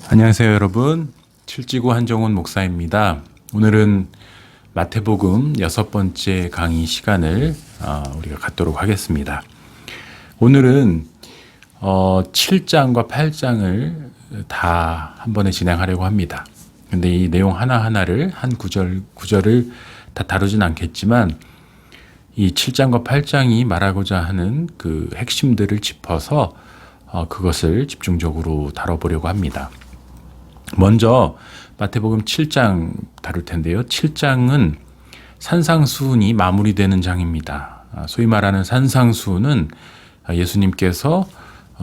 안녕하세요, 여러분. 칠지구 한정훈 목사입니다. 오늘은 마태복음 6번째 강의 시간을 우리가 갖도록 하겠습니다. 오늘은 7장과 8장을 다 한 번에 진행하려고 합니다. 근데 이 내용 하나하나를 한 구절을 다 다루진 않겠지만 이 7장과 8장이 말하고자 하는 그 핵심들을 짚어서 그것을 집중적으로 다뤄보려고 합니다. 먼저 마태복음 7장 다룰 텐데요. 7장은 산상수훈이 마무리되는 장입니다. 소위 말하는 산상수훈은 예수님께서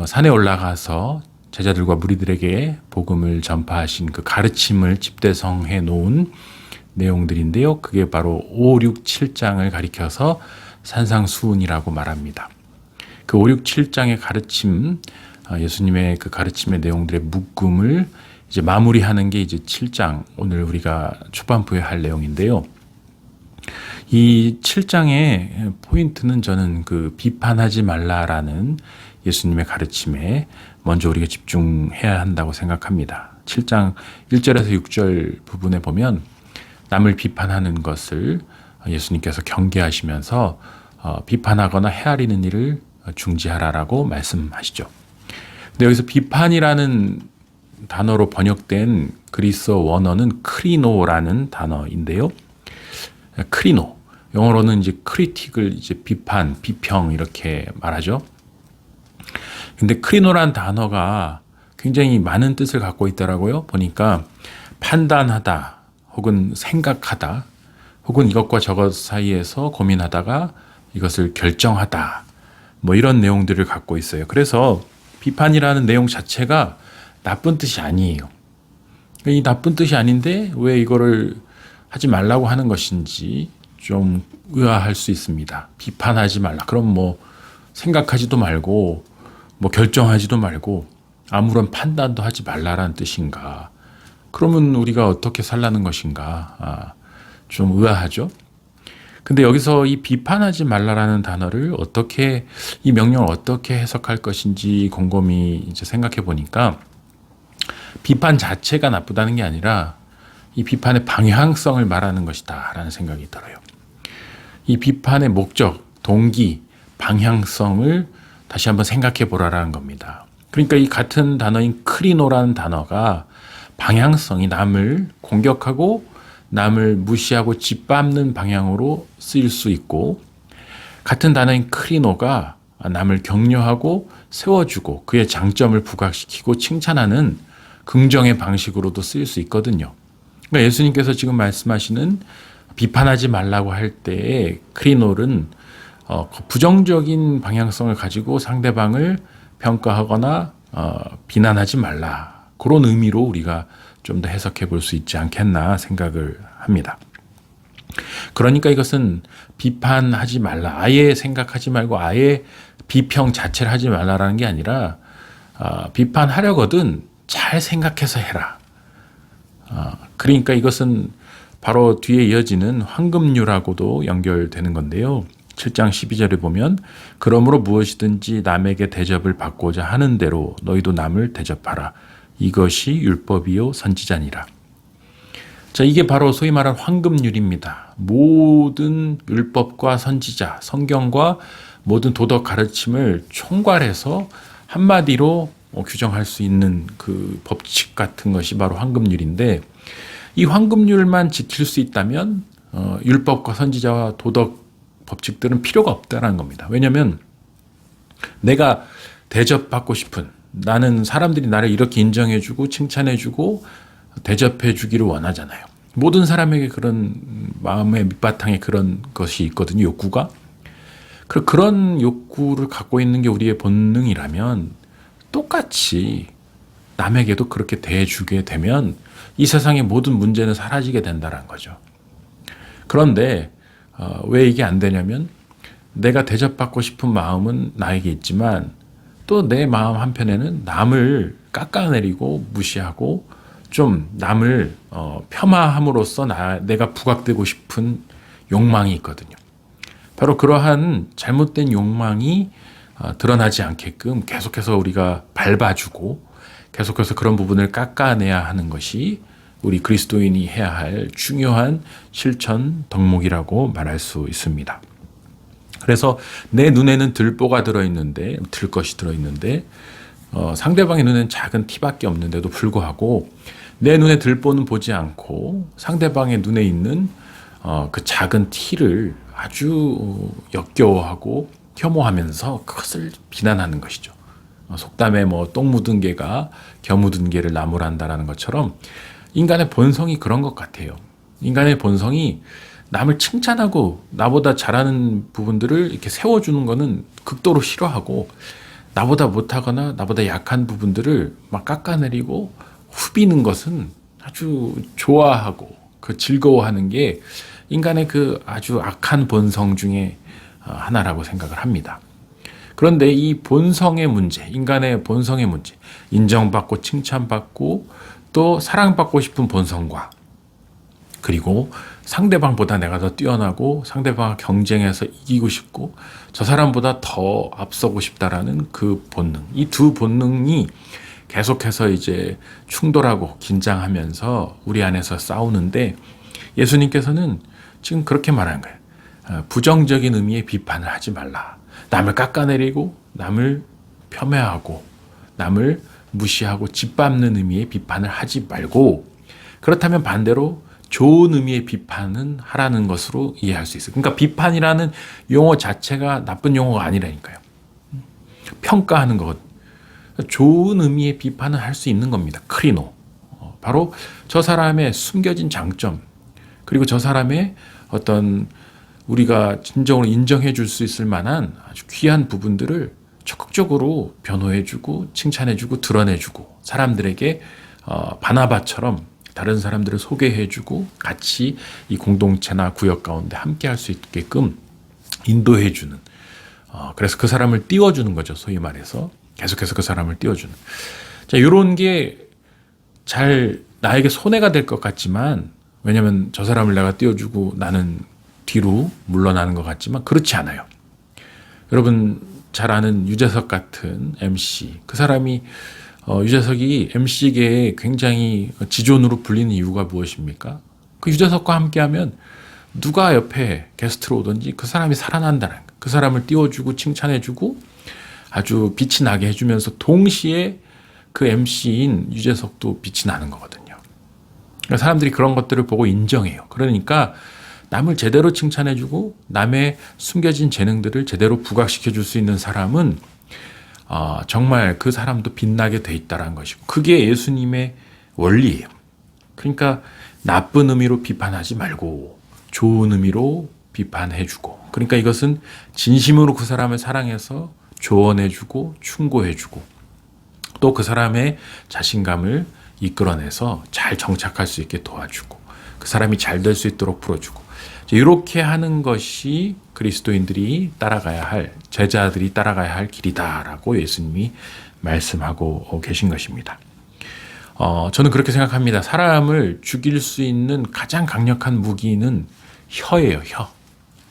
산에 올라가서 제자들과 무리들에게 복음을 전파하신 그 가르침을 집대성해 놓은 내용들인데요. 그게 바로 5, 6, 7장을 가리켜서 산상수훈이라고 말합니다. 그 5, 6, 7장의 가르침, 예수님의 그 가르침의 내용들의 묶음을 이제 마무리하는 게 이제 7장, 오늘 우리가 초반부에 할 내용인데요. 이 7장의 포인트는 저는 그 비판하지 말라라는 예수님의 가르침에 먼저 우리가 집중해야 한다고 생각합니다. 7장 1절에서 6절 부분에 보면 남을 비판하는 것을 예수님께서 경계하시면서 비판하거나 헤아리는 일을 중지하라라고 말씀하시죠. 근데 여기서 비판이라는 단어로 번역된 그리스어 원어는 크리노라는 단어인데요. 크리노, 영어로는 이제 크리틱을 이제 비판, 비평 이렇게 말하죠. 근데 크리노라는 단어가 굉장히 많은 뜻을 갖고 있더라고요. 보니까 판단하다, 혹은 생각하다, 혹은 이것과 저것 사이에서 고민하다가 이것을 결정하다, 뭐 이런 내용들을 갖고 있어요. 그래서 비판이라는 내용 자체가 나쁜 뜻이 아니에요. 이 나쁜 뜻이 아닌데 왜 이거를 하지 말라고 하는 것인지 좀 의아할 수 있습니다. 비판하지 말라. 그럼 뭐 생각하지도 말고 뭐 결정하지도 말고 아무런 판단도 하지 말라라는 뜻인가? 그러면 우리가 어떻게 살라는 것인가? 좀 의아하죠? 근데 여기서 이 비판하지 말라라는 단어를 어떻게, 이 명령을 어떻게 해석할 것인지 곰곰이 이제 생각해 보니까 비판 자체가 나쁘다는 게 아니라 이 비판의 방향성을 말하는 것이다 라는 생각이 들어요. 이 비판의 목적, 동기, 방향성을 다시 한번 생각해 보라라는 겁니다. 그러니까 이 같은 단어인 크리노라는 단어가 방향성이 남을 공격하고 남을 무시하고 짓밟는 방향으로 쓰일 수 있고, 같은 단어인 크리노가 남을 격려하고 세워주고 그의 장점을 부각시키고 칭찬하는 긍정의 방식으로도 쓰일 수 있거든요. 그러니까 예수님께서 지금 말씀하시는 비판하지 말라고 할 때의 크리놀은 부정적인 방향성을 가지고 상대방을 평가하거나 비난하지 말라, 그런 의미로 우리가 좀 더 해석해 볼 수 있지 않겠나 생각을 합니다. 그러니까 이것은 비판하지 말라, 아예 생각하지 말고 아예 비평 자체를 하지 말라라는 게 아니라 비판하려거든 잘 생각해서 해라. 그러니까 이것은 바로 뒤에 이어지는 황금률하고도 연결되는 건데요. 7장 12절에 보면 그러므로 무엇이든지 남에게 대접을 받고자 하는 대로 너희도 남을 대접하라. 이것이 율법이요 선지자니라. 자, 이게 바로 소위 말하는 황금률입니다. 모든 율법과 선지자, 성경과 모든 도덕 가르침을 총괄해서 한마디로 규정할 수 있는 그 법칙 같은 것이 바로 황금률인데, 이 황금률만 지킬 수 있다면 율법과 선지자와 도덕 법칙들은 필요가 없다는 겁니다. 왜냐하면 내가 대접받고 싶은, 나는 사람들이 나를 이렇게 인정해주고 칭찬해주고 대접해주기를 원하잖아요. 모든 사람에게 그런 마음의 밑바탕에 그런 것이 있거든요. 욕구가. 그런 욕구를 갖고 있는 게 우리의 본능이라면 똑같이 남에게도 그렇게 대해주게 되면 이 세상의 모든 문제는 사라지게 된다는 거죠. 그런데 왜 이게 안 되냐면 내가 대접받고 싶은 마음은 나에게 있지만 또 내 마음 한편에는 남을 깎아내리고 무시하고 좀 남을 폄하함으로써 내가 부각되고 싶은 욕망이 있거든요. 바로 그러한 잘못된 욕망이 드러나지 않게끔 계속해서 우리가 밟아주고 계속해서 그런 부분을 깎아내야 하는 것이 우리 그리스도인이 해야 할 중요한 실천 덕목이라고 말할 수 있습니다. 그래서 내 눈에는 들보가 들어있는데, 들것이 들어있는데, 상대방의 눈에는 작은 티밖에 없는데도 불구하고 내 눈에 들보는 보지 않고 상대방의 눈에 있는 그 작은 티를 아주 역겨워하고 혐오하면서 그것을 비난하는 것이죠. 속담에 똥 묻은 개가 겨 묻은 개를 나무란다라는 것처럼 인간의 본성이 그런 것 같아요. 인간의 본성이 남을 칭찬하고 나보다 잘하는 부분들을 이렇게 세워주는 거는 극도로 싫어하고, 나보다 못하거나 나보다 약한 부분들을 막 깎아내리고 후비는 것은 아주 좋아하고 그 즐거워하는 게 인간의 그 아주 악한 본성 중에 하나라고 생각을 합니다. 그런데 이 본성의 문제, 인간의 본성의 문제, 인정받고 칭찬받고 또 사랑받고 싶은 본성과, 그리고 상대방보다 내가 더 뛰어나고 상대방과 경쟁해서 이기고 싶고 저 사람보다 더 앞서고 싶다라는 그 본능, 이 두 본능이 계속해서 이제 충돌하고 긴장하면서 우리 안에서 싸우는데, 예수님께서는 지금 그렇게 말하는 거예요. 부정적인 의미의 비판을 하지 말라. 남을 깎아내리고 남을 폄훼하고 남을 무시하고 짓밟는 의미의 비판을 하지 말고, 그렇다면 반대로 좋은 의미의 비판은 하라는 것으로 이해할 수 있어요. 그러니까 비판이라는 용어 자체가 나쁜 용어가 아니라니까요. 평가하는 것, 좋은 의미의 비판을 할 수 있는 겁니다. 크리노. 바로 저 사람의 숨겨진 장점, 그리고 저 사람의 어떤 우리가 진정으로 인정해 줄 수 있을 만한 아주 귀한 부분들을 적극적으로 변호해주고 칭찬해주고 드러내주고, 사람들에게 바나바처럼 다른 사람들을 소개해주고 같이 이 공동체나 구역 가운데 함께 할 수 있게끔 인도해주는, 그래서 그 사람을 띄워주는 거죠. 소위 말해서 계속해서 그 사람을 띄워주는. 자, 이런 게 잘 나에게 손해가 될 것 같지만, 왜냐면 저 사람을 내가 띄워주고 나는 뒤로 물러나는 것 같지만 그렇지 않아요. 여러분 잘 아는 유재석 같은 MC, 그 사람이 유재석이 MC계에 굉장히 지존으로 불리는 이유가 무엇입니까? 그 유재석과 함께하면 누가 옆에 게스트로 오든지 그 사람이 살아난다는 거예요. 그 사람을 띄워주고 칭찬해주고 아주 빛이 나게 해주면서 동시에 그 MC인 유재석도 빛이 나는 거거든요. 그러니까 사람들이 그런 것들을 보고 인정해요. 그러니까 남을 제대로 칭찬해주고 남의 숨겨진 재능들을 제대로 부각시켜줄 수 있는 사람은 정말 그 사람도 빛나게 돼 있다는 것이고, 그게 예수님의 원리예요. 그러니까 나쁜 의미로 비판하지 말고 좋은 의미로 비판해주고, 그러니까 이것은 진심으로 그 사람을 사랑해서 조언해주고 충고해주고 또 그 사람의 자신감을 이끌어내서 잘 정착할 수 있게 도와주고 그 사람이 잘 될 수 있도록 풀어주고, 이렇게 하는 것이 그리스도인들이 따라가야 할, 제자들이 따라가야 할 길이다라고 예수님이 말씀하고 계신 것입니다. 저는 그렇게 생각합니다. 사람을 죽일 수 있는 가장 강력한 무기는 혀예요. 혀.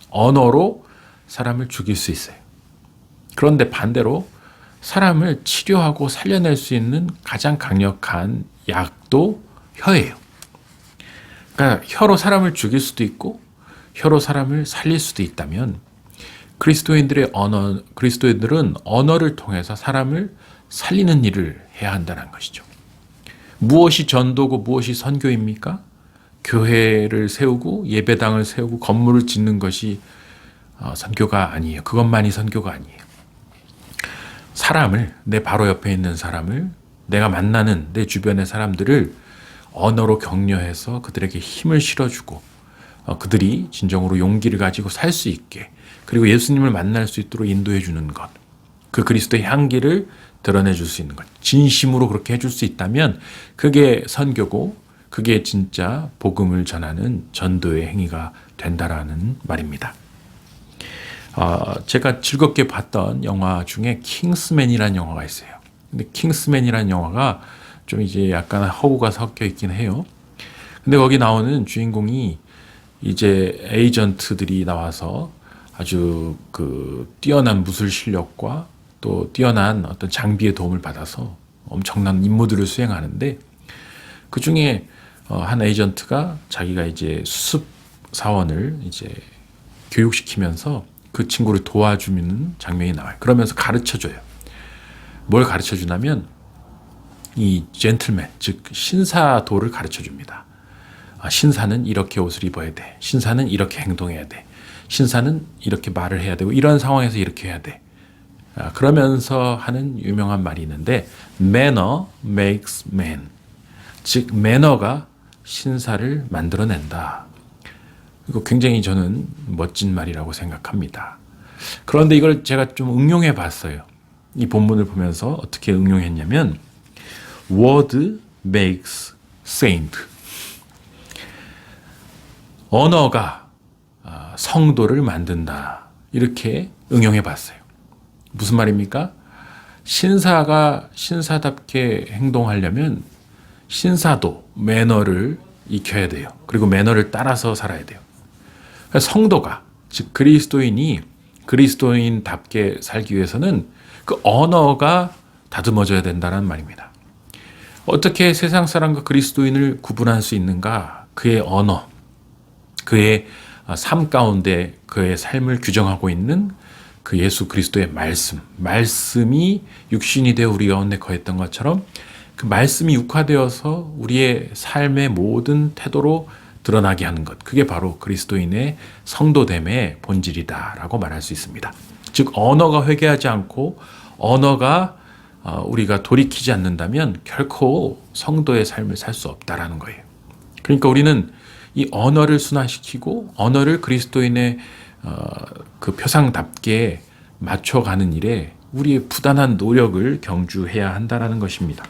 언어로 사람을 죽일 수 있어요. 그런데 반대로 사람을 치료하고 살려낼 수 있는 가장 강력한 약도 혀예요. 그러니까 혀로 사람을 죽일 수도 있고 혀로 사람을 살릴 수도 있다면, 그리스도인들은 언어를 통해서 사람을 살리는 일을 해야 한다는 것이죠. 무엇이 전도고 무엇이 선교입니까? 교회를 세우고 예배당을 세우고 건물을 짓는 것이 선교가 아니에요. 그것만이 선교가 아니에요. 사람을, 내 바로 옆에 있는 사람을, 내가 만나는 내 주변의 사람들을 언어로 격려해서 그들에게 힘을 실어주고 그들이 진정으로 용기를 가지고 살 수 있게, 그리고 예수님을 만날 수 있도록 인도해 주는 것, 그 그리스도의 향기를 드러내 줄 수 있는 것, 진심으로 그렇게 해줄 수 있다면 그게 선교고 그게 진짜 복음을 전하는 전도의 행위가 된다라는 말입니다. 제가 즐겁게 봤던 영화 중에 킹스맨이라는 영화가 있어요. 근데 킹스맨이라는 영화가 좀 이제 약간 허구가 섞여 있긴 해요. 근데 거기 나오는 주인공이 이제 에이전트들이 나와서 아주 그 뛰어난 무술 실력과 또 뛰어난 어떤 장비의 도움을 받아서 엄청난 임무들을 수행하는데 그 중에 한 에이전트가 자기가 이제 수습 사원을 이제 교육시키면서 그 친구를 도와주는 장면이 나와요. 그러면서 가르쳐줘요. 뭘 가르쳐주냐면 이 젠틀맨, 즉 신사도를 가르쳐줍니다. 신사는 이렇게 옷을 입어야 돼. 신사는 이렇게 행동해야 돼. 신사는 이렇게 말을 해야 되고 이런 상황에서 이렇게 해야 돼. 그러면서 하는 유명한 말이 있는데 Manner makes man. 즉 매너가 신사를 만들어낸다. 이거 굉장히 저는 멋진 말이라고 생각합니다. 그런데 이걸 제가 좀 응용해 봤어요. 이 본문을 보면서 어떻게 응용했냐면 Word makes saint. 언어가 성도를 만든다. 이렇게 응용해 봤어요. 무슨 말입니까? 신사가 신사답게 행동하려면 신사도, 매너를 익혀야 돼요. 그리고 매너를 따라서 살아야 돼요. 성도가, 즉 그리스도인이 그리스도인답게 살기 위해서는 그 언어가 다듬어져야 된다는 말입니다. 어떻게 세상 사람과 그리스도인을 구분할 수 있는가? 그의 언어, 그의 삶 가운데 그의 삶을 규정하고 있는 그 예수 그리스도의 말씀이 육신이 되어 우리 가운데 거했던 것처럼 그 말씀이 육화되어서 우리의 삶의 모든 태도로 드러나게 하는 것. 그게 바로 그리스도인의 성도됨의 본질이다라고 말할 수 있습니다. 즉 언어가 회개하지 않고 언어가 우리가 돌이키지 않는다면 결코 성도의 삶을 살 수 없다라는 거예요. 그러니까 우리는 이 언어를 순화시키고 언어를 그리스도인의 그 표상답게 맞춰가는 일에 우리의 부단한 노력을 경주해야 한다라는 것입니다.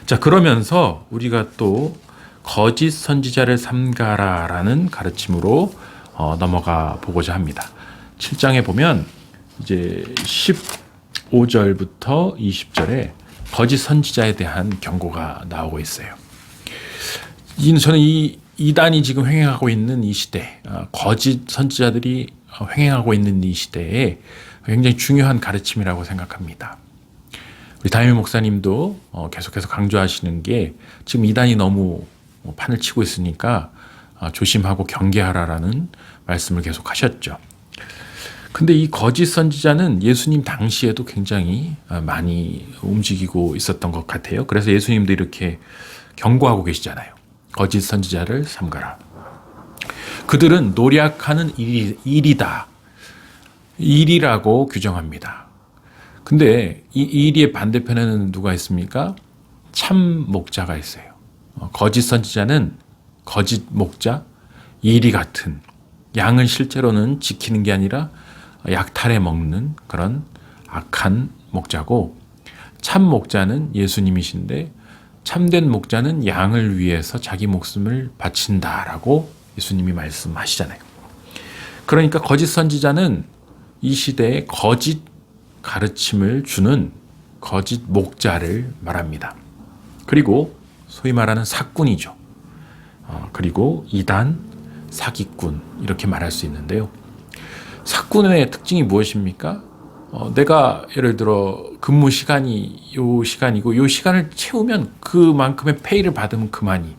자, 그러면서 우리가 또 거짓 선지자를 삼가라라는 가르침으로 넘어가 보고자 합니다. 7장에 보면 이제 15절부터 20절에 거짓 선지자에 대한 경고가 나오고 있어요. 저는 이 이단이 지금 횡행하고 있는 이 시대, 거짓 선지자들이 횡행하고 있는 이 시대에 굉장히 중요한 가르침이라고 생각합니다. 우리 다임의 목사님도 계속해서 강조하시는 게 지금 이단이 너무 판을 치고 있으니까 조심하고 경계하라라는 말씀을 계속 하셨죠. 근데 이 거짓 선지자는 예수님 당시에도 굉장히 많이 움직이고 있었던 것 같아요. 그래서 예수님도 이렇게 경고하고 계시잖아요. 거짓 선지자를 삼가라. 그들은 노력하는 일이다. 일이라고 규정합니다. 근데 이 일의 반대편에는 누가 있습니까? 참 목자가 있어요. 거짓 선지자는 거짓 목자, 이리 같은 양을 실제로는 지키는 게 아니라 약탈해 먹는 그런 악한 목자고 참 목자는 예수님이신데 참된 목자는 양을 위해서 자기 목숨을 바친다라고 예수님이 말씀하시잖아요. 그러니까 거짓 선지자는 이 시대에 거짓 가르침을 주는 거짓 목자를 말합니다. 그리고 소위 말하는 사꾼이죠. 그리고 이단, 사기꾼 이렇게 말할 수 있는데요. 사꾼의 특징이 무엇입니까? 내가 예를 들어 근무 시간이 요 시간이고 요 시간을 채우면 그만큼의 페이를 받으면 그만이.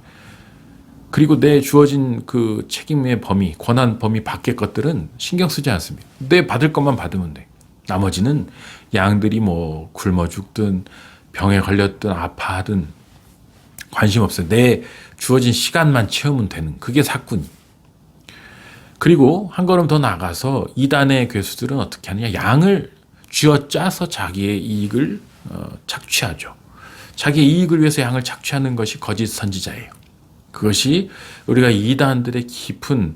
그리고 내 주어진 그 책임의 범위, 권한 범위 밖의 것들은 신경 쓰지 않습니다. 내 받을 것만 받으면 돼. 나머지는 양들이 뭐 굶어 죽든 병에 걸렸든 아파하든 관심 없어요. 내 주어진 시간만 채우면 되는 그게 사꾼이. 그리고 한 걸음 더 나가서 이단의 괴수들은 어떻게 하느냐. 양을 쥐어짜서 자기의 이익을 착취하죠. 자기의 이익을 위해서 양을 착취하는 것이 거짓 선지자예요. 그것이 우리가 이단들의 깊은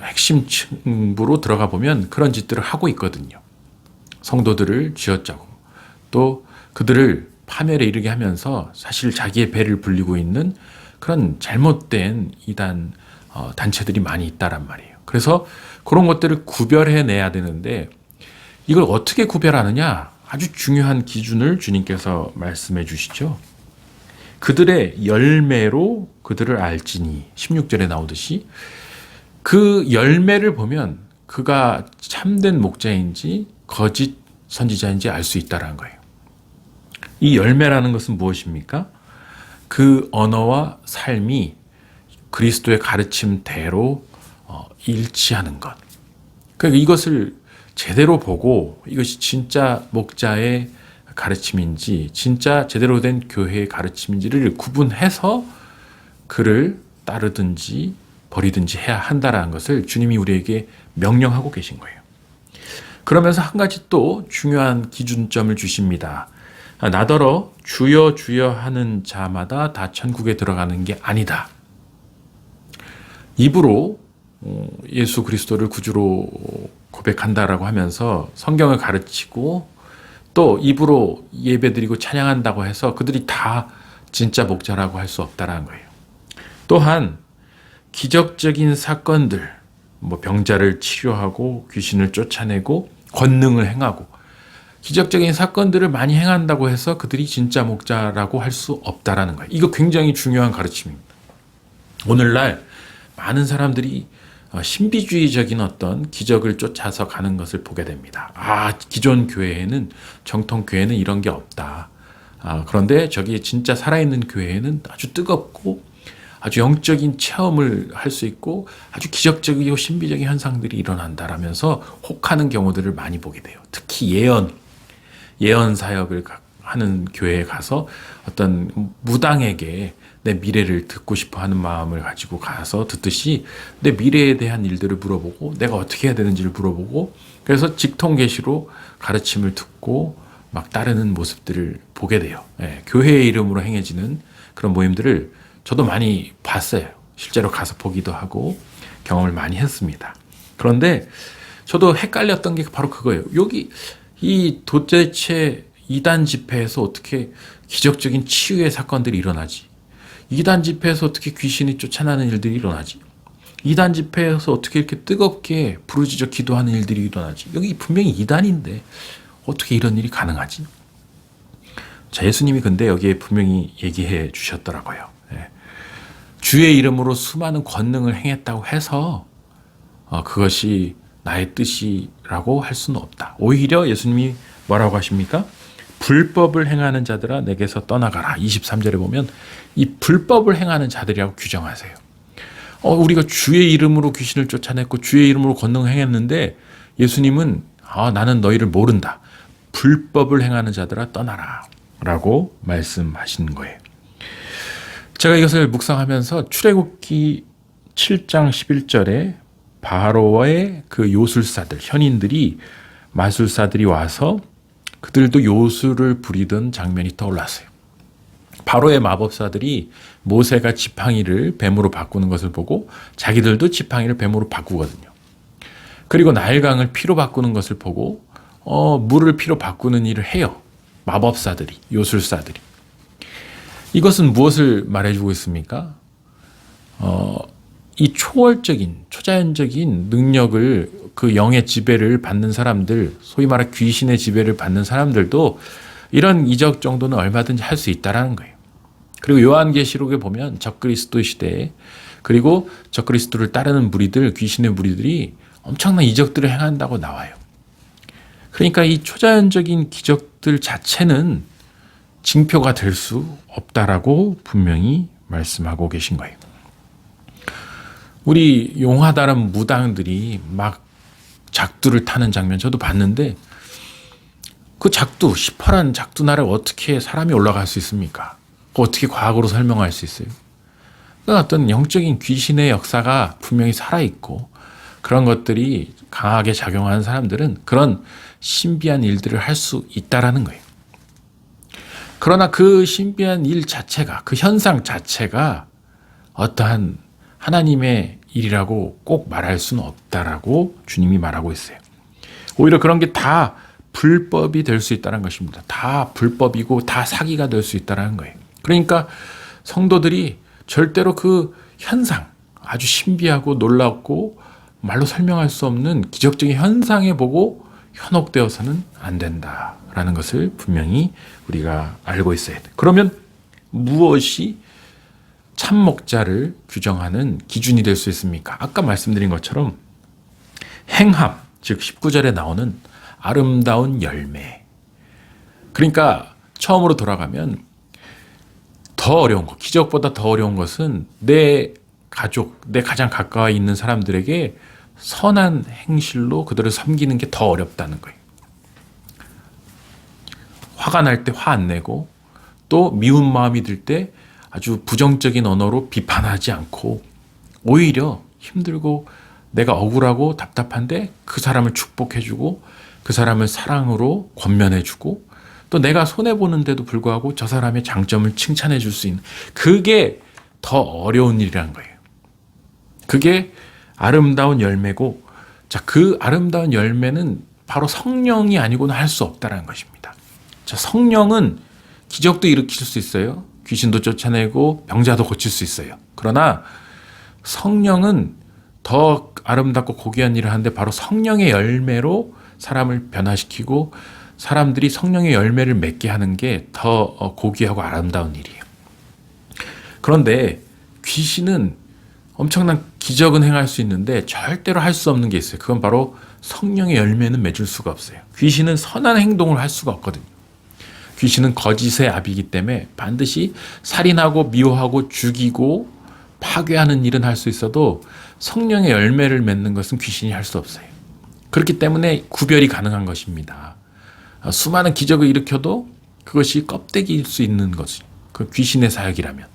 핵심 층부로 들어가 보면 그런 짓들을 하고 있거든요. 성도들을 쥐어짜고 또 그들을 파멸에 이르게 하면서 사실 자기의 배를 불리고 있는 그런 잘못된 이단 단체들이 많이 있다란 말이에요. 그래서 그런 것들을 구별해내야 되는데 이걸 어떻게 구별하느냐? 아주 중요한 기준을 주님께서 말씀해 주시죠. 그들의 열매로 그들을 알지니 16절에 나오듯이 그 열매를 보면 그가 참된 목자인지 거짓 선지자인지 알 수 있다는 거예요. 이 열매라는 것은 무엇입니까? 그 언어와 삶이 그리스도의 가르침대로 일치하는 것. 그러니까 이것을 제대로 보고 이것이 진짜 목자의 가르침인지 진짜 제대로 된 교회의 가르침인지를 구분해서 그를 따르든지 버리든지 해야 한다라는 것을 주님이 우리에게 명령하고 계신 거예요. 그러면서 한 가지 또 중요한 기준점을 주십니다. 나더러 주여 주여 하는 자마다 다 천국에 들어가는 게 아니다. 입으로 예수 그리스도를 구주로 고백한다라고 하면서 성경을 가르치고 또 입으로 예배드리고 찬양한다고 해서 그들이 다 진짜 목자라고 할 수 없다라는 거예요. 또한 기적적인 사건들, 병자를 치료하고 귀신을 쫓아내고 권능을 행하고 기적적인 사건들을 많이 행한다고 해서 그들이 진짜 목자라고 할 수 없다라는 거예요. 이거 굉장히 중요한 가르침입니다. 오늘날 많은 사람들이 신비주의적인 어떤 기적을 쫓아서 가는 것을 보게 됩니다. 기존 교회에는, 정통 교회는 이런 게 없다. 그런데 저기 진짜 살아있는 교회에는 아주 뜨겁고 아주 영적인 체험을 할 수 있고 아주 기적적이고 신비적인 현상들이 일어난다라면서 혹하는 경우들을 많이 보게 돼요. 특히 예언 사역을 하는 교회에 가서 어떤 무당에게 내 미래를 듣고 싶어 하는 마음을 가지고 가서 듣듯이 내 미래에 대한 일들을 물어보고 내가 어떻게 해야 되는지를 물어보고 그래서 직통계시로 가르침을 듣고 막 따르는 모습들을 보게 돼요. 교회의 이름으로 행해지는 그런 모임들을 저도 많이 봤어요. 실제로 가서 보기도 하고 경험을 많이 했습니다. 그런데 저도 헷갈렸던 게 바로 그거예요. 이 도대체 이단 집회에서 어떻게 기적적인 치유의 사건들이 일어나지? 이단 집회에서 어떻게 귀신이 쫓아나는 일들이 일어나지? 이단 집회에서 어떻게 이렇게 뜨겁게 부르짖어 기도하는 일들이 일어나지? 여기 분명히 이단인데 어떻게 이런 일이 가능하지? 자, 예수님이 근데 여기에 분명히 얘기해 주셨더라고요. 주의 이름으로 수많은 권능을 행했다고 해서 그것이 나의 뜻이라고 할 수는 없다. 오히려 예수님이 뭐라고 하십니까? 불법을 행하는 자들아 내게서 떠나가라. 23절에 보면 이 불법을 행하는 자들이라고 규정하세요. 우리가 주의 이름으로 귀신을 쫓아냈고 주의 이름으로 권능을 행했는데 예수님은 나는 너희를 모른다. 불법을 행하는 자들아 떠나라 라고 말씀하신 거예요. 제가 이것을 묵상하면서 출애굽기 7장 11절에 바로의 그 요술사들, 현인들이 마술사들이 와서 그들도 요술을 부리던 장면이 떠올랐어요. 바로의 마법사들이 모세가 지팡이를 뱀으로 바꾸는 것을 보고 자기들도 지팡이를 뱀으로 바꾸거든요. 그리고 나일강을 피로 바꾸는 것을 보고 물을 피로 바꾸는 일을 해요. 마법사들이, 요술사들이. 이것은 무엇을 말해주고 있습니까? 이 초월적인, 초자연적인 능력을 그 영의 지배를 받는 사람들, 소위 말해 귀신의 지배를 받는 사람들도 이런 이적 정도는 얼마든지 할 수 있다라는 거예요. 그리고 요한계시록에 보면 적그리스도 시대에 그리고 적그리스도를 따르는 무리들, 귀신의 무리들이 엄청난 이적들을 행한다고 나와요. 그러니까 이 초자연적인 기적들 자체는 징표가 될 수 없다라고 분명히 말씀하고 계신 거예요. 우리 용하다는 무당들이 막 작두를 타는 장면 저도 봤는데 그 작두, 시퍼런 작두나를 어떻게 사람이 올라갈 수 있습니까? 어떻게 과학으로 설명할 수 있어요? 그러니까 어떤 영적인 귀신의 역사가 분명히 살아있고 그런 것들이 강하게 작용하는 사람들은 그런 신비한 일들을 할 수 있다라는 거예요. 그러나 그 신비한 일 자체가, 그 현상 자체가 어떠한 하나님의 일이라고 꼭 말할 수는 없다라고 주님이 말하고 있어요. 오히려 그런 게 다 불법이 될 수 있다는 것입니다. 다 불법이고 다 사기가 될 수 있다는 거예요. 그러니까 성도들이 절대로 그 현상, 아주 신비하고 놀랍고 말로 설명할 수 없는 기적적인 현상에 보고 현혹되어서는 안 된다라는 것을 분명히 우리가 알고 있어야 돼. 그러면 무엇이 참목자를 규정하는 기준이 될 수 있습니까? 아까 말씀드린 것처럼 행함, 즉 19절에 나오는 아름다운 열매. 그러니까 처음으로 돌아가면 더 어려운 것, 기적보다 더 어려운 것은 내 가족, 내 가장 가까이 있는 사람들에게 선한 행실로 그들을 섬기는 게 더 어렵다는 거예요. 화가 날 때 화 안 내고 또 미운 마음이 들 때 아주 부정적인 언어로 비판하지 않고 오히려 힘들고 내가 억울하고 답답한데 그 사람을 축복해주고 그 사람을 사랑으로 권면해주고 또 내가 손해보는데도 불구하고 저 사람의 장점을 칭찬해 줄 수 있는 그게 더 어려운 일이란 거예요. 그게 아름다운 열매고 자, 그 아름다운 열매는 바로 성령이 아니고는 할 수 없다는 것입니다. 자, 성령은 기적도 일으킬 수 있어요. 귀신도 쫓아내고 병자도 고칠 수 있어요. 그러나 성령은 더 아름답고 고귀한 일을 하는데 바로 성령의 열매로 사람을 변화시키고 사람들이 성령의 열매를 맺게 하는 게 더 고귀하고 아름다운 일이에요. 그런데 귀신은 엄청난 기적은 행할 수 있는데 절대로 할 수 없는 게 있어요. 그건 바로 성령의 열매는 맺을 수가 없어요. 귀신은 선한 행동을 할 수가 없거든요. 귀신은 거짓의 아비이기 때문에 반드시 살인하고 미워하고 죽이고 파괴하는 일은 할 수 있어도 성령의 열매를 맺는 것은 귀신이 할 수 없어요. 그렇기 때문에 구별이 가능한 것입니다. 수많은 기적을 일으켜도 그것이 껍데기일 수 있는 것이 그 귀신의 사역이라면.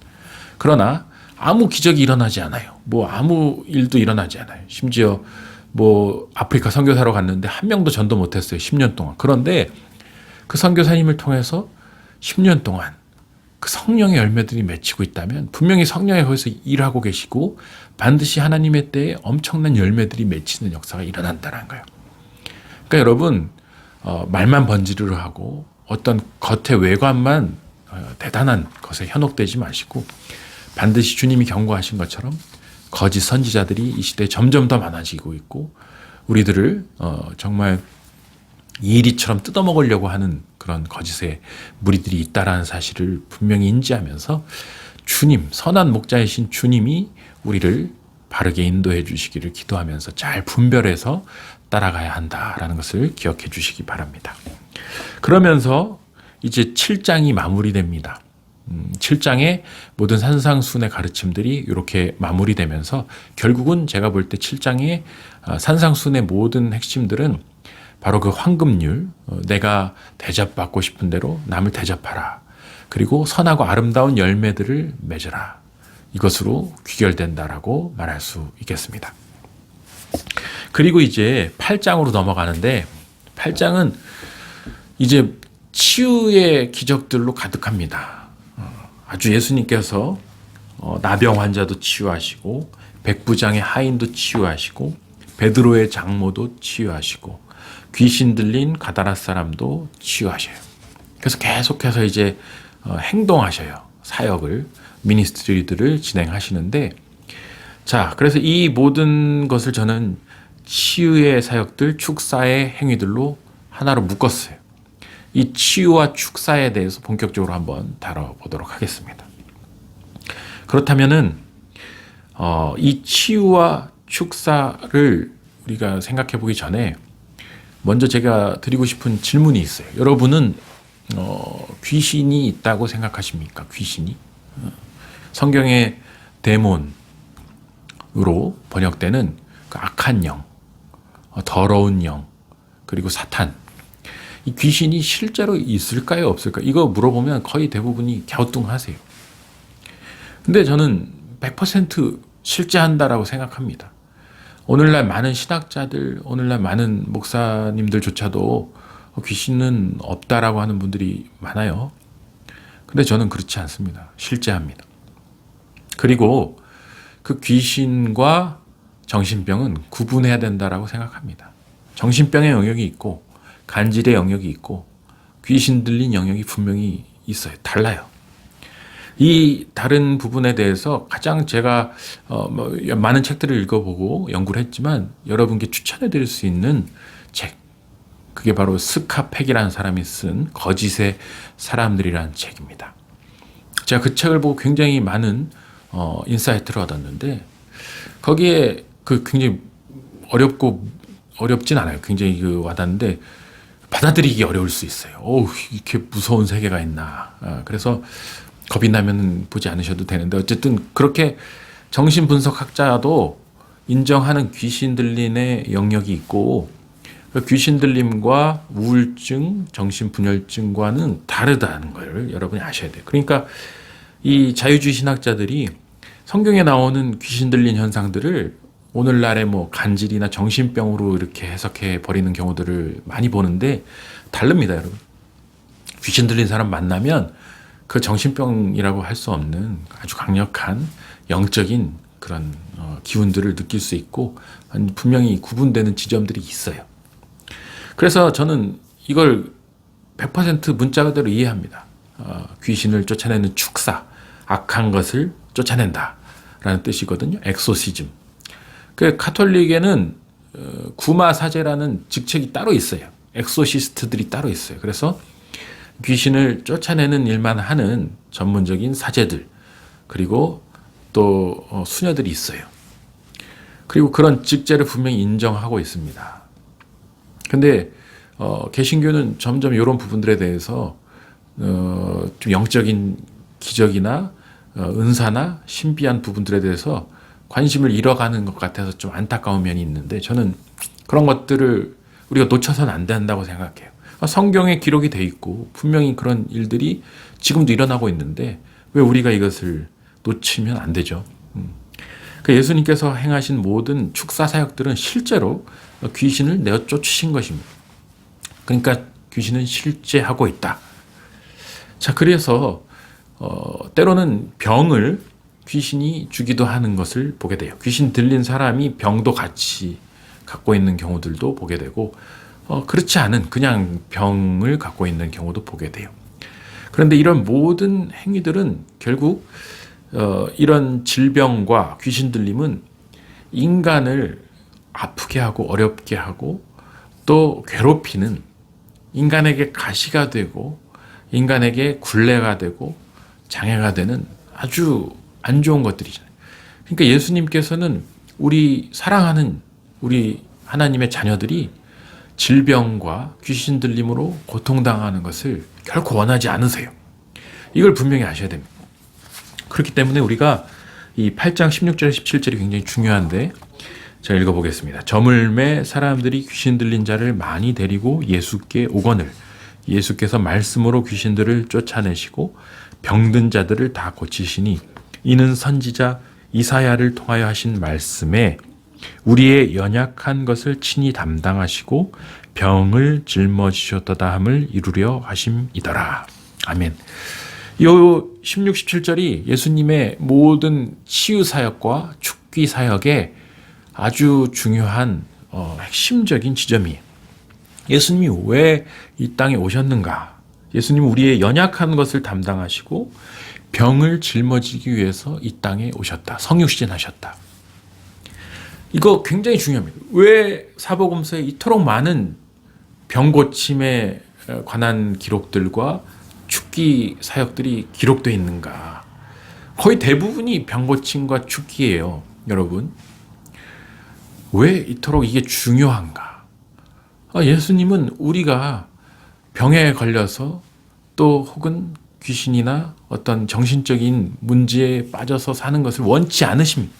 그러나 아무 기적이 일어나지 않아요. 뭐 아무 일도 일어나지 않아요. 심지어 뭐 아프리카 선교사로 갔는데 한 명도 전도 못했어요. 10년 동안. 그런데 그 선교사님을 통해서 10년 동안 그 성령의 열매들이 맺히고 있다면 분명히 성령이 거기서 일하고 계시고 반드시 하나님의 때에 엄청난 열매들이 맺히는 역사가 일어난다는 거예요. 그러니까 여러분 말만 번지르르 하고 어떤 겉의 외관만 대단한 것에 현혹되지 마시고 반드시 주님이 경고하신 것처럼 거짓 선지자들이 이 시대에 점점 더 많아지고 있고 우리들을 정말 이리처럼 뜯어먹으려고 하는 그런 거짓의 무리들이 있다라는 사실을 분명히 인지하면서 주님, 선한 목자이신 주님이 우리를 바르게 인도해 주시기를 기도하면서 잘 분별해서 따라가야 한다라는 것을 기억해 주시기 바랍니다. 그러면서 이제 7장이 마무리됩니다. 7장의 모든 산상순의 가르침들이 이렇게 마무리되면서 결국은 제가 볼 때 7장의 산상순의 모든 핵심들은 바로 그 황금률, 내가 대접받고 싶은 대로 남을 대접하라. 그리고 선하고 아름다운 열매들을 맺으라. 이것으로 귀결된다라고 말할 수 있겠습니다. 그리고 이제 8장으로 넘어가는데 8장은 이제 치유의 기적들로 가득합니다. 아주 예수님께서 나병 환자도 치유하시고 백부장의 하인도 치유하시고 베드로의 장모도 치유하시고 귀신 들린 가다라 사람도 치유하셔요. 그래서 계속해서 이제 행동하셔요. 사역을 미니스트리들을 진행하시는데 자, 그래서 이 모든 것을 저는 치유의 사역들, 축사의 행위들로 하나로 묶었어요. 이 치유와 축사에 대해서 본격적으로 한번 다뤄보도록 하겠습니다. 그렇다면은 이 치유와 축사를 우리가 생각해 보기 전에 먼저 제가 드리고 싶은 질문이 있어요. 여러분은 귀신이 있다고 생각하십니까? 귀신이? 성경의 데몬으로 번역되는 그 악한 영, 더러운 영, 그리고 사탄. 이 귀신이 실제로 있을까요? 없을까요? 이거 물어보면 거의 대부분이 갸우뚱하세요. 근데 저는 100% 실제한다라고 생각합니다. 오늘날 많은 신학자들, 오늘날 많은 목사님들조차도 귀신은 없다라고 하는 분들이 많아요. 근데 저는 그렇지 않습니다. 실제합니다. 그리고 그 귀신과 정신병은 구분해야 된다라고 생각합니다. 정신병의 영역이 있고 간질의 영역이 있고 귀신 들린 영역이 분명히 있어요. 달라요. 이 다른 부분에 대해서 가장 제가 많은 책들을 읽어보고 연구를 했지만 여러분께 추천해 드릴 수 있는 책, 그게 바로 스카펙이라는 사람이 쓴 거짓의 사람들이라는 책입니다. 제가 그 책을 보고 굉장히 많은 인사이트를 얻었는데 거기에 그 굉장히 어렵진 않아요. 굉장히 와닿는데 받아들이기 어려울 수 있어요. 이렇게 무서운 세계가 있나. 그래서 겁이 나면 보지 않으셔도 되는데, 어쨌든 그렇게 정신분석학자도 인정하는 귀신 들림의 영역이 있고, 그 귀신 들림과 우울증, 정신분열증과는 다르다는 걸 여러분이 아셔야 돼요. 그러니까 이 자유주의 신학자들이 성경에 나오는 귀신 들린 현상들을 오늘날의 뭐 간질이나 정신병으로 이렇게 해석해 버리는 경우들을 많이 보는데 다릅니다, 여러분. 귀신 들린 사람 만나면 그 정신병이라고 할 수 없는 아주 강력한 영적인 그런 기운들을 느낄 수 있고 분명히 구분되는 지점들이 있어요. 그래서 저는 이걸 100% 문자 그대로 이해합니다. 귀신을 쫓아내는 축사, 악한 것을 쫓아낸다라는 뜻이거든요. 엑소시즘. 그 가톨릭에는 구마사제라는 직책이 따로 있어요. 엑소시스트들이 따로 있어요. 그래서 귀신을 쫓아내는 일만 하는 전문적인 사제들, 그리고 또 수녀들이 있어요. 그리고 그런 직제를 분명히 인정하고 있습니다. 근데 개신교는 점점 이런 부분들에 대해서 좀 영적인 기적이나 은사나 신비한 부분들에 대해서 관심을 잃어가는 것 같아서 좀 안타까운 면이 있는데, 저는 그런 것들을 우리가 놓쳐서는 안 된다고 생각해요. 성경에 기록이 돼 있고 분명히 그런 일들이 지금도 일어나고 있는데 왜 우리가 이것을 놓치면 안 되죠. 그 예수님께서 행하신 모든 축사 사역들은 실제로 귀신을 내어 쫓으신 것입니다. 그러니까 귀신은 실제하고 있다. 자, 그래서 때로는 병을 귀신이 주기도 하는 것을 보게 돼요. 귀신 들린 사람이 병도 같이 갖고 있는 경우들도 보게 되고, 그렇지 않은 그냥 병을 갖고 있는 경우도 보게 돼요. 그런데 이런 모든 행위들은 결국 이런 질병과 귀신 들림은 인간을 아프게 하고 어렵게 하고 또 괴롭히는, 인간에게 가시가 되고 인간에게 굴레가 되고 장애가 되는 아주 안 좋은 것들이잖아요. 그러니까 예수님께서는 우리 사랑하는 우리 하나님의 자녀들이 질병과 귀신 들림으로 고통당하는 것을 결코 원하지 않으세요. 이걸 분명히 아셔야 됩니다. 그렇기 때문에 우리가 이 8장 16절 17절이 굉장히 중요한데, 제가 읽어보겠습니다. 저물매 사람들이 귀신 들린 자를 많이 데리고 예수께 오거늘 예수께서 말씀으로 귀신들을 쫓아내시고 병든 자들을 다 고치시니 이는 선지자 이사야를 통하여 하신 말씀에 우리의 연약한 것을 친히 담당하시고 병을 짊어지셨도다 함을 이루려 하심이더라. 아멘. 요 16, 17절이 예수님의 모든 치유 사역과 축기 사역의 아주 중요한 핵심적인 지점이에요. 예수님이 왜 이 땅에 오셨는가? 예수님은 우리의 연약한 것을 담당하시고 병을 짊어지기 위해서 이 땅에 오셨다. 성육신하셨다. 이거 굉장히 중요합니다. 왜 사복음서에 이토록 많은 병 고침에 관한 기록들과 축기 사역들이 기록되어 있는가? 거의 대부분이 병 고침과 축기예요, 여러분. 왜 이토록 이게 중요한가? 예수님은 우리가 병에 걸려서 또 혹은 귀신이나 어떤 정신적인 문제에 빠져서 사는 것을 원치 않으십니다.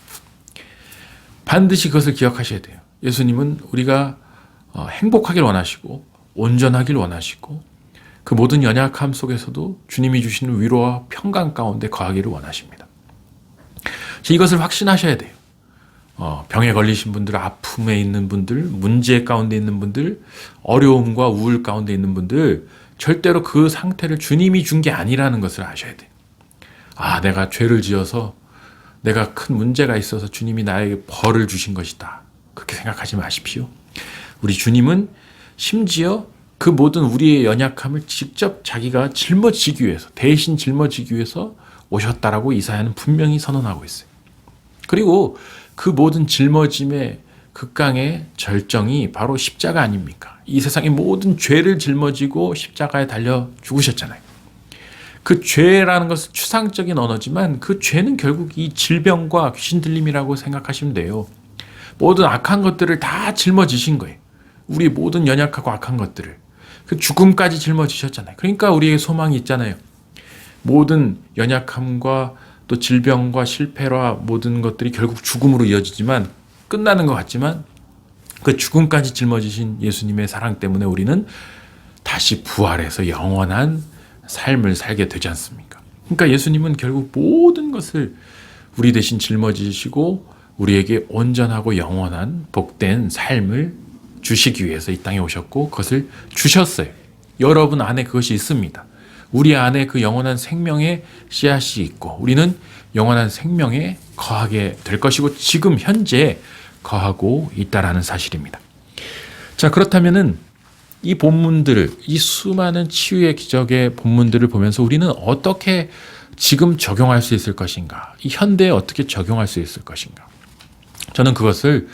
반드시 그것을 기억하셔야 돼요. 예수님은 우리가 행복하길 원하시고 온전하길 원하시고 그 모든 연약함 속에서도 주님이 주시는 위로와 평강 가운데 거하기를 원하십니다. 이것을 확신하셔야 돼요. 병에 걸리신 분들, 아픔에 있는 분들, 문제 가운데 있는 분들, 어려움과 우울 가운데 있는 분들, 절대로 그 상태를 주님이 준 게 아니라는 것을 아셔야 돼요. 내가 죄를 지어서 내가 큰 문제가 있어서 주님이 나에게 벌을 주신 것이다. 그렇게 생각하지 마십시오. 우리 주님은 심지어 그 모든 우리의 연약함을 직접 자기가 짊어지기 위해서, 대신 짊어지기 위해서 오셨다라고 이사야는 분명히 선언하고 있어요. 그리고 그 모든 짊어짐의 극강의 절정이 바로 십자가 아닙니까? 이 세상의 모든 죄를 짊어지고 십자가에 달려 죽으셨잖아요. 그 죄라는 것은 추상적인 언어지만 그 죄는 결국 이 질병과 귀신 들림이라고 생각하시면 돼요. 모든 악한 것들을 다 짊어지신 거예요. 우리 모든 연약하고 악한 것들을. 그 죽음까지 짊어지셨잖아요. 그러니까 우리에게 소망이 있잖아요. 모든 연약함과 또 질병과 실패와 모든 것들이 결국 죽음으로 이어지지만 끝나는 것 같지만 그 죽음까지 짊어지신 예수님의 사랑 때문에 우리는 다시 부활해서 영원한 삶을 살게 되지 않습니까? 그러니까 예수님은 결국 모든 것을 우리 대신 짊어지시고 우리에게 온전하고 영원한 복된 삶을 주시기 위해서 이 땅에 오셨고 그것을 주셨어요. 여러분 안에 그것이 있습니다. 우리 안에 그 영원한 생명의 씨앗이 있고 우리는 영원한 생명에 거하게 될 것이고 지금 현재 거하고 있다라는 사실입니다. 자, 그렇다면은 이 본문들을, 이 수많은 치유의 기적의 본문들을 보면서 우리는 어떻게 지금 적용할 수 있을 것인가? 이 현대에 어떻게 적용할 수 있을 것인가? 저는 그것을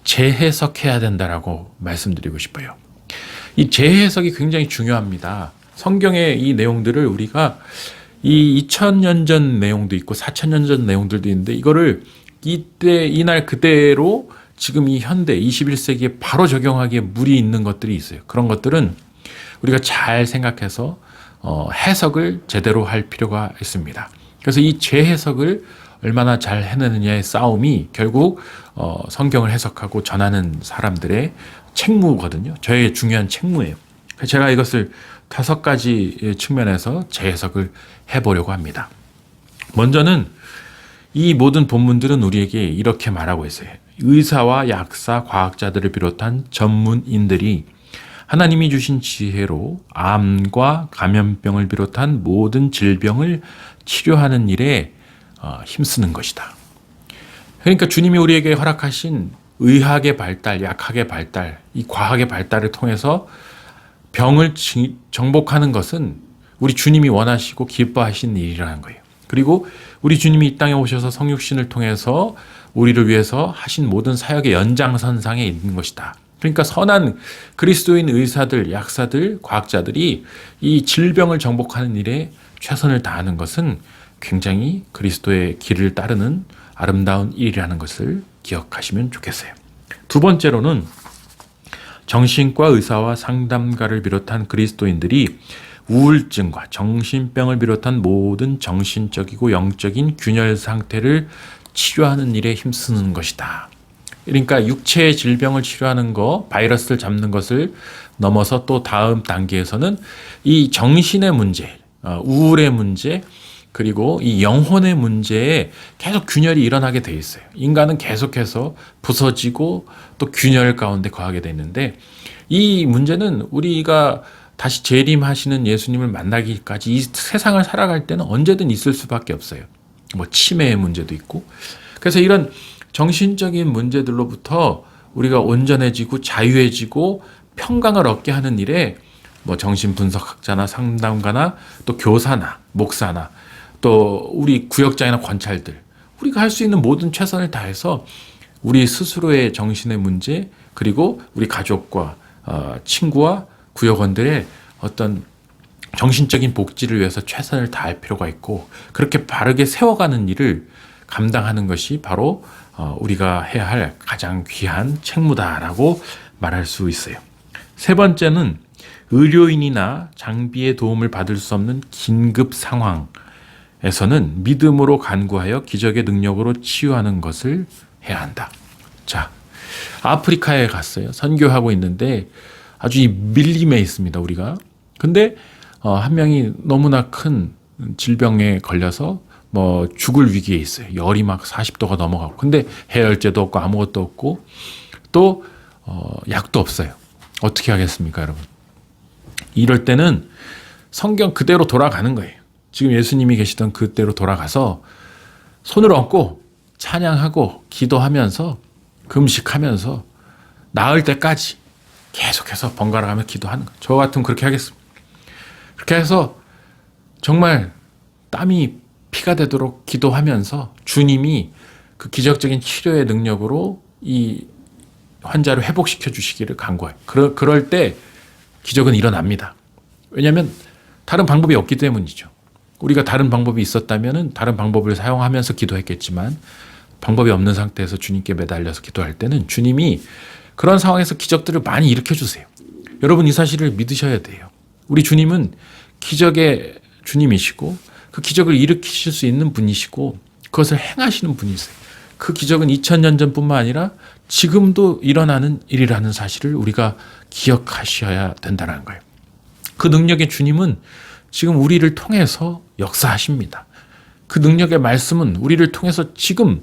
재해석해야 된다라고 말씀드리고 싶어요. 이 재해석이 굉장히 중요합니다. 성경의 이 내용들을 우리가 이 2000년 전 내용도 있고 4000년 전 내용들도 있는데 이거를 이때 이날 그대로 지금 이 현대 21세기에 바로 적용하기에 무리 있는 것들이 있어요. 그런 것들은 우리가 잘 생각해서 해석을 제대로 할 필요가 있습니다. 그래서 이 재해석을 얼마나 잘 해내느냐의 싸움이 결국 성경을 해석하고 전하는 사람들의 책무거든요. 저의 중요한 책무예요. 제가 이것을 5가지 측면에서 재해석을 해보려고 합니다. 먼저는 이 모든 본문들은 우리에게 이렇게 말하고 있어요. 의사와 약사, 과학자들을 비롯한 전문인들이 하나님이 주신 지혜로 암과 감염병을 비롯한 모든 질병을 치료하는 일에 힘쓰는 것이다. 그러니까 주님이 우리에게 허락하신 의학의 발달, 약학의 발달, 이 과학의 발달을 통해서 병을 정복하는 것은 우리 주님이 원하시고 기뻐하신 일이라는 거예요. 그리고 우리 주님이 이 땅에 오셔서 성육신을 통해서 우리를 위해서 하신 모든 사역의 연장선상에 있는 것이다. 그러니까 선한 그리스도인 의사들, 약사들, 과학자들이 이 질병을 정복하는 일에 최선을 다하는 것은 굉장히 그리스도의 길을 따르는 아름다운 일이라는 것을 기억하시면 좋겠어요. 두 번째로는 정신과 의사와 상담가를 비롯한 그리스도인들이 우울증과 정신병을 비롯한 모든 정신적이고 영적인 균열 상태를 치료하는 일에 힘쓰는 것이다. 그러니까 육체의 질병을 치료하는 거, 바이러스를 잡는 것을 넘어서 또 다음 단계에서는 이 정신의 문제, 우울의 문제, 그리고 이 영혼의 문제에 계속 균열이 일어나게 돼 있어요. 인간은 계속해서 부서지고 또 균열 가운데 거하게 돼 있는데 이 문제는 우리가 다시 재림하시는 예수님을 만나기까지 이 세상을 살아갈 때는 언제든 있을 수밖에 없어요. 뭐 치매의 문제도 있고. 그래서 이런 정신적인 문제들로부터 우리가 온전해지고 자유해지고 평강을 얻게 하는 일에 뭐 정신분석학자나 상담가나 또 교사나 목사나 또 우리 구역장이나 관찰들 우리가 할 수 있는 모든 최선을 다해서 우리 스스로의 정신의 문제 그리고 우리 가족과 친구와 구역원들의 어떤 정신적인 복지를 위해서 최선을 다할 필요가 있고 그렇게 바르게 세워가는 일을 감당하는 것이 바로 우리가 해야 할 가장 귀한 책무다라고 말할 수 있어요. 세 번째는 의료인이나 장비의 도움을 받을 수 없는 긴급 상황에서는 믿음으로 간구하여 기적의 능력으로 치유하는 것을 해야 한다. 자, 아프리카에 갔어요. 선교하고 있는데 아주 이 밀림에 있습니다, 우리가. 근데 한 명이 너무나 큰 질병에 걸려서 뭐 죽을 위기에 있어요. 열이 막 40도가 넘어가고. 근데 해열제도 없고 아무것도 없고 또 약도 없어요. 어떻게 하겠습니까, 여러분? 이럴 때는 성경 그대로 돌아가는 거예요. 지금 예수님이 계시던 그대로 돌아가서 손을 얹고 찬양하고 기도하면서 금식하면서 나을 때까지 계속해서 번갈아가며 기도하는 거예요. 저 같으면 그렇게 하겠습니다. 그렇게 해서 정말 땀이 피가 되도록 기도하면서 주님이 그 기적적인 치료의 능력으로 이 환자를 회복시켜 주시기를 간구해요. 그럴 때 기적은 일어납니다. 왜냐하면 다른 방법이 없기 때문이죠. 우리가 다른 방법이 있었다면 다른 방법을 사용하면서 기도했겠지만 방법이 없는 상태에서 주님께 매달려서 기도할 때는 주님이 그런 상황에서 기적들을 많이 일으켜 주세요. 여러분 이 사실을 믿으셔야 돼요. 우리 주님은 기적의 주님이시고 그 기적을 일으키실 수 있는 분이시고 그것을 행하시는 분이세요. 그 기적은 2000년 전뿐만 아니라 지금도 일어나는 일이라는 사실을 우리가 기억하셔야 된다는 거예요. 그 능력의 주님은 지금 우리를 통해서 역사하십니다. 그 능력의 말씀은 우리를 통해서 지금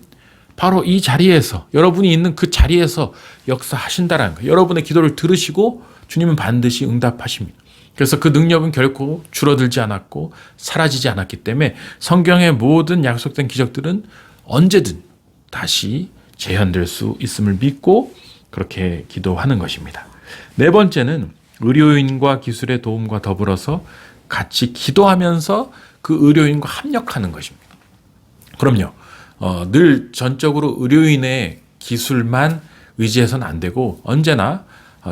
바로 이 자리에서 여러분이 있는 그 자리에서 역사하신다는 거예요. 여러분의 기도를 들으시고 주님은 반드시 응답하십니다. 그래서 그 능력은 결코 줄어들지 않았고 사라지지 않았기 때문에 성경의 모든 약속된 기적들은 언제든 다시 재현될 수 있음을 믿고 그렇게 기도하는 것입니다. 네 번째는 의료인과 기술의 도움과 더불어서 같이 기도하면서 그 의료인과 합력하는 것입니다. 그럼요. 늘 전적으로 의료인의 기술만 의지해서는 안 되고 언제나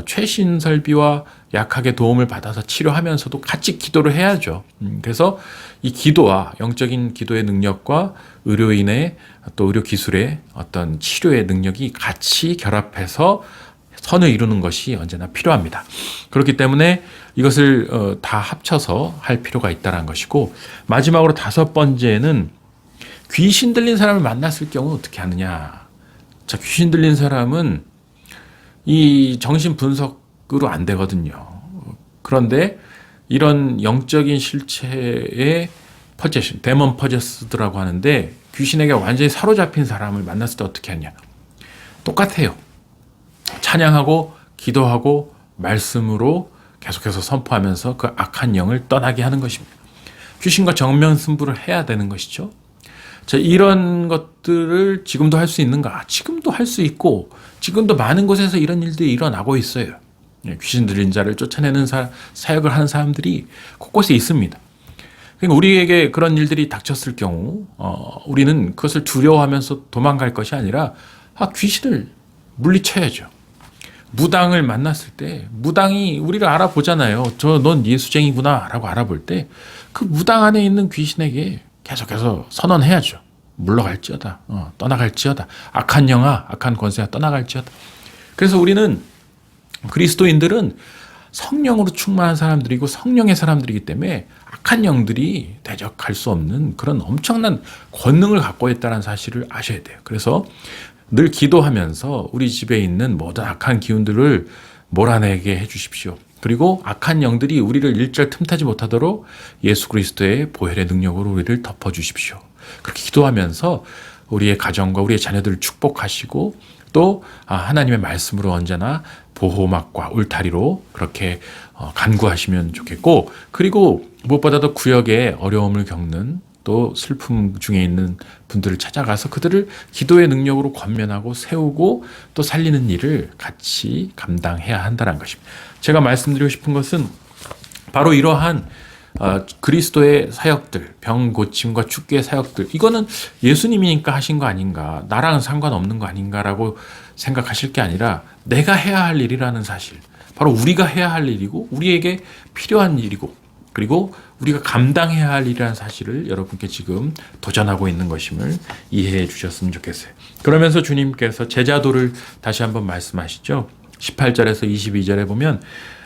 최신 설비와 약하게 도움을 받아서 치료하면서도 같이 기도를 해야죠. 그래서 이 기도와 영적인 기도의 능력과 의료인의 또 의료 기술의 어떤 치료의 능력이 같이 결합해서 선을 이루는 것이 언제나 필요합니다. 그렇기 때문에 이것을 다 합쳐서 할 필요가 있다는 것이고 마지막으로 다섯 번째는 귀신 들린 사람을 만났을 경우 어떻게 하느냐. 자, 귀신 들린 사람은 이 정신 분석으로 안 되거든요. 그런데 이런 영적인 실체의 퍼제션, 데몬 퍼제스드라고 하는데 귀신에게 완전히 사로잡힌 사람을 만났을 때 어떻게 하냐. 똑같아요. 찬양하고 기도하고 말씀으로 계속해서 선포하면서 그 악한 영을 떠나게 하는 것입니다. 귀신과 정면 승부를 해야 되는 것이죠. 자, 이런 것들을 지금도 할 수 있는가? 지금도 할 수 있고 지금도 많은 곳에서 이런 일들이 일어나고 있어요. 귀신 들린 자를 쫓아내는 사역을 하는 사람들이 곳곳에 있습니다. 그러니까 우리에게 그런 일들이 닥쳤을 경우 우리는 그것을 두려워하면서 도망갈 것이 아니라 귀신을 물리쳐야죠. 무당을 만났을 때 무당이 우리를 알아보잖아요. 넌 예수쟁이구나 라고 알아볼 때 그 무당 안에 있는 귀신에게 계속해서 선언해야죠. 물러갈지어다. 떠나갈지어다. 악한 영아, 악한 권세가 떠나갈지어다. 그래서 우리는 그리스도인들은 성령으로 충만한 사람들이고 성령의 사람들이기 때문에 악한 영들이 대적할 수 없는 그런 엄청난 권능을 갖고 있다는 사실을 아셔야 돼요. 그래서 늘 기도하면서 우리 집에 있는 모든 악한 기운들을 몰아내게 해주십시오. 그리고 악한 영들이 우리를 일절 틈타지 못하도록 예수 그리스도의 보혈의 능력으로 우리를 덮어주십시오. 그렇게 기도하면서 우리의 가정과 우리의 자녀들을 축복하시고 또 하나님의 말씀으로 언제나 보호막과 울타리로 그렇게 간구하시면 좋겠고 그리고 무엇보다도 구역에 어려움을 겪는 또 슬픔 중에 있는 분들을 찾아가서 그들을 기도의 능력으로 권면하고 세우고 또 살리는 일을 같이 감당해야 한다는 것입니다. 제가 말씀드리고 싶은 것은 바로 이러한 그리스도의 사역들, 병 고침과 축기의 사역들 이거는 예수님이니까 하신 거 아닌가 나랑은 상관없는 거 아닌가라고 생각하실 게 아니라 내가 해야 할 일이라는 사실 바로 우리가 해야 할 일이고 우리에게 필요한 일이고 그리고 우리가 감당해야 할 일이라는 사실을 여러분께 지금 도전하고 있는 것임을 이해해 주셨으면 좋겠어요. 그러면서 주님께서 제자도를 다시 한번 말씀하시죠. 18절에서 22절에 보면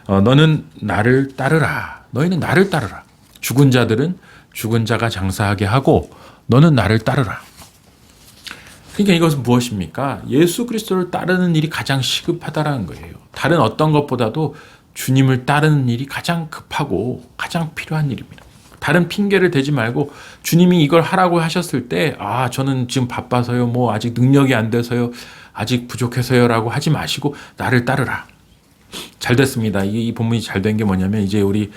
너는 나를 따르라. 너희는 나를 따르라. 죽은 자들은 죽은 자가 장사하게 하고 너는 나를 따르라. 그러니까 이것은 무엇입니까? 예수 그리스도를 따르는 일이 가장 시급하다라는 거예요. 다른 어떤 것보다도 주님을 따르는 일이 가장 급하고 가장 필요한 일입니다. 다른 핑계를 대지 말고 주님이 이걸 하라고 하셨을 때 저는 지금 바빠서요. 아직 능력이 안 돼서요. 아직 부족해서요. 라고 하지 마시고 나를 따르라. 잘 됐습니다. 이 본문이 잘 된 게 뭐냐면 이제 우리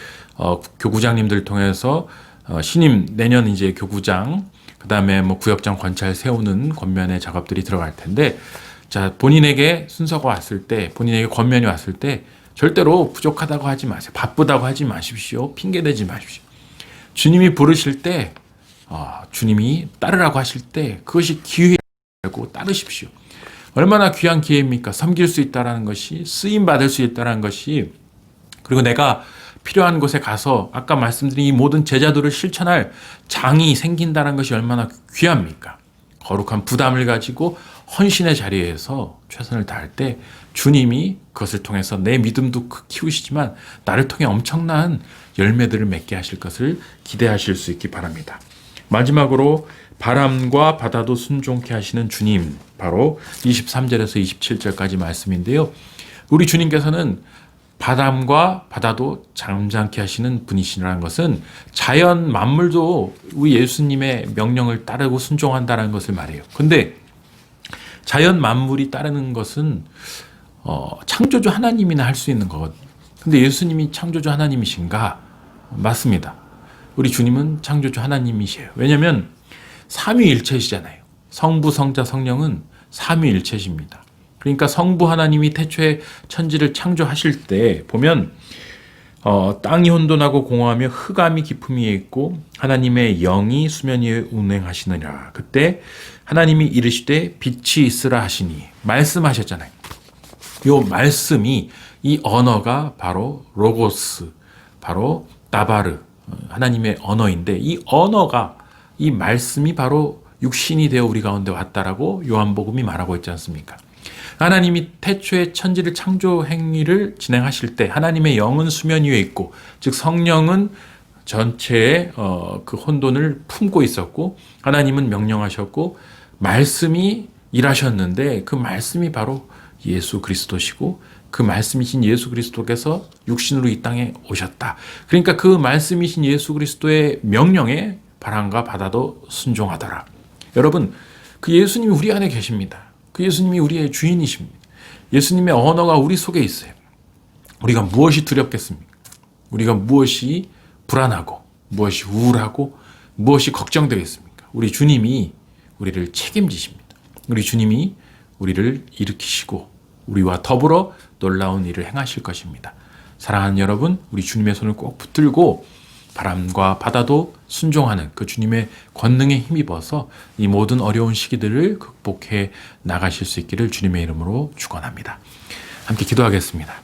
교구장님들 통해서 신임 내년 이제 교구장 그다음에 구역장 관찰 세우는 권면의 작업들이 들어갈 텐데 자, 본인에게 순서가 왔을 때 본인에게 권면이 왔을 때 절대로 부족하다고 하지 마세요. 바쁘다고 하지 마십시오. 핑계대지 마십시오. 주님이 부르실 때 주님이 따르라고 하실 때 그것이 기회라고 따르십시오. 얼마나 귀한 기회입니까? 섬길 수 있다는 것이 쓰임 받을 수 있다는 것이 그리고 내가 필요한 곳에 가서 아까 말씀드린 이 모든 제자도를 실천할 장이 생긴다는 것이 얼마나 귀합니까? 거룩한 부담을 가지고 헌신의 자리에서 최선을 다할 때 주님이 그것을 통해서 내 믿음도 키우시지만 나를 통해 엄청난 열매들을 맺게 하실 것을 기대하실 수 있기 바랍니다. 마지막으로 바람과 바다도 순종케 하시는 주님, 바로 23절에서 27절까지 말씀인데요. 우리 주님께서는 바람과 바다도 잠잠케 하시는 분이시라는 것은 자연 만물도 우리 예수님의 명령을 따르고 순종한다는 것을 말해요. 근데 자연 만물이 따르는 것은 창조주 하나님이나 할 수 있는 것. 근데 예수님이 창조주 하나님이신가? 맞습니다. 우리 주님은 창조주 하나님이시에요. 왜냐하면 삼위일체시잖아요. 성부, 성자, 성령은 삼위일체십니다. 그러니까 성부 하나님이 태초에 천지를 창조하실 때 보면 땅이 혼돈하고 공허하며 흑암이 깊음 위에 있고 하나님의 영이 수면 위에 운행하시느니라. 그때 하나님이 이르시되 빛이 있으라 하시니 말씀하셨잖아요. 요 말씀이 이 언어가 바로 로고스, 바로 나바르, 하나님의 언어인데 이 언어가 이 말씀이 바로 육신이 되어 우리 가운데 왔다라고 요한복음이 말하고 있지 않습니까? 하나님이 태초에 천지를 창조 행위를 진행하실 때 하나님의 영은 수면 위에 있고 즉 성령은 전체의 그 혼돈을 품고 있었고 하나님은 명령하셨고 말씀이 일하셨는데 그 말씀이 바로 예수 그리스도시고 그 말씀이신 예수 그리스도께서 육신으로 이 땅에 오셨다. 그러니까 그 말씀이신 예수 그리스도의 명령에 바람과 바다도 순종하더라. 여러분, 그 예수님이 우리 안에 계십니다. 그 예수님이 우리의 주인이십니다. 예수님의 언어가 우리 속에 있어요. 우리가 무엇이 두렵겠습니까? 우리가 무엇이 불안하고 무엇이 우울하고 무엇이 걱정되겠습니까? 우리 주님이 우리를 책임지십니다. 우리 주님이 우리를 일으키시고 우리와 더불어 놀라운 일을 행하실 것입니다. 사랑하는 여러분, 우리 주님의 손을 꼭 붙들고 바람과 바다도 순종하는 그 주님의 권능에 힘입어서 이 모든 어려운 시기들을 극복해 나가실 수 있기를 주님의 이름으로 축원합니다. 함께 기도하겠습니다.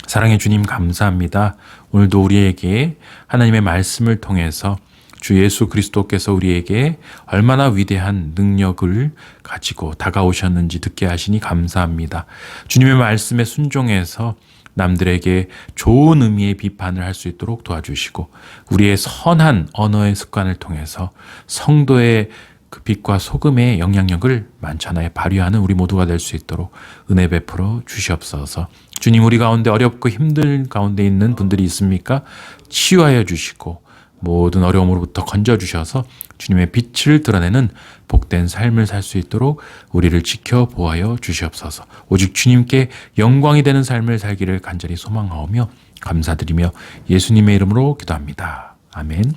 사랑의 주님 감사합니다. 오늘도 우리에게 하나님의 말씀을 통해서 주 예수 그리스도께서 우리에게 얼마나 위대한 능력을 가지고 다가오셨는지 듣게 하시니 감사합니다. 주님의 말씀에 순종해서 남들에게 좋은 의미의 비판을 할 수 있도록 도와주시고 우리의 선한 언어의 습관을 통해서 성도의 그 빛과 소금의 영향력을 만천하에 발휘하는 우리 모두가 될 수 있도록 은혜 베풀어 주시옵소서. 주님, 우리 가운데 어렵고 힘든 가운데 있는 분들이 있습니까? 치유하여 주시고 모든 어려움으로부터 건져주셔서 주님의 빛을 드러내는 복된 삶을 살 수 있도록 우리를 지켜 보하여 주시옵소서. 오직 주님께 영광이 되는 삶을 살기를 간절히 소망하오며 감사드리며 예수님의 이름으로 기도합니다. 아멘.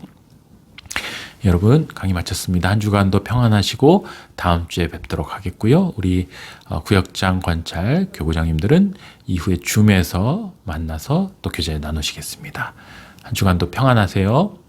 여러분, 강의 마쳤습니다. 한 주간도 평안하시고 다음 주에 뵙도록 하겠고요. 우리 구역장 관찰 교구장님들은 이후에 줌에서 만나서 또 교제 나누시겠습니다. 한 주간도 평안하세요.